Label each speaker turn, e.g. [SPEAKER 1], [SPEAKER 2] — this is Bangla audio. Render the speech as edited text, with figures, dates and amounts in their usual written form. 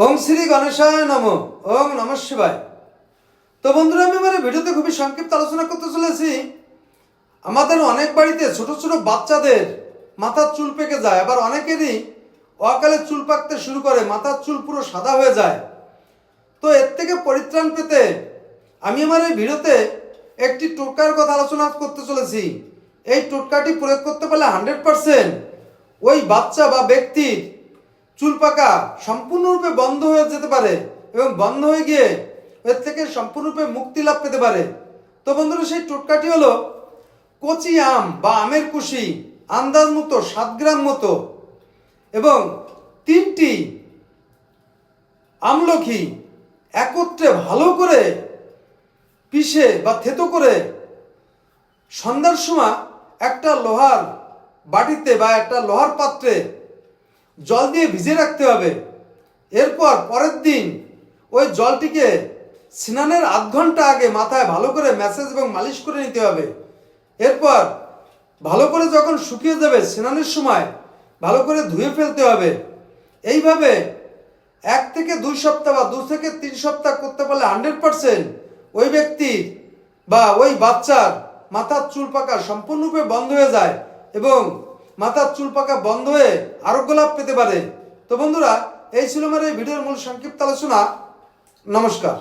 [SPEAKER 1] ওম শ্রী গণেশায় নমঃ। ওম নমঃ শিবায়। তো বন্ধুরা, আমি আমার ভিডিওতে খুবই সংক্ষিপ্ত আলোচনা করতে চলেছি। আমাদের অনেক বাড়িতে ছোট ছোট বাচ্চাদের মাথার চুল পেকে যায়, আবার অনেকেরই অকালে চুল পাকতে শুরু করে, মাথার চুল পুরো সাদা হয়ে যায়। তো এর থেকে পরিত্রাণ পেতে আমি আমার এই ভিডিওতে একটি টোটকার কথা আলোচনা করতে চলেছি। এই টোটকাটি প্রয়োগ করতে পারলে 100% ওই বাচ্চা বা ব্যক্তির চুল পাকা সম্পূর্ণরূপে বন্ধ হয়ে যেতে পারে এবং বন্ধ হয়ে গিয়ে এর থেকে সম্পূর্ণরূপে মুক্তি লাভ পেতে পারে। তো বন্ধুরা, সেই টোটকাটি হলো কচি আম বা আমের কুশি আন্দাজ মতো 7 গ্রাম মতো এবং 3টি আমলকি একত্রে ভালো করে পিষে বা থেতো করে সন্ধ্যার সময় একটা লোহার বাটিতে বা একটা লোহার পাত্রে জল দিয়ে ভিজিয়ে রাখতে হবে। এরপর পরের দিন ওই জলটিকে স্নানের আধ ঘন্টা আগে মাথায় ভালো করে ম্যাসাজ এবং মালিশ করে নিতে হবে। এরপর ভালো করে যখন শুকিয়ে যাবে স্নানের সময় ভালো করে ধুয়ে ফেলতে হবে। এইভাবে 1 থেকে 2 সপ্তাহ বা 2 থেকে 3 সপ্তাহ করতে পারলে 100% ওই ব্যক্তির বা ওই বাচ্চার মাথার চুল পাকা সম্পূর্ণরূপে বন্ধ হয়ে যায় এবং মাথার চুল পাকা বন্ধ হয়ে আরোগ্য লাভ পেতে পারে। তো বন্ধুরা, এই ছিল আমার এই ভিডিওর মূল সংক্ষিপ্ত আলোচনা। নমস্কার।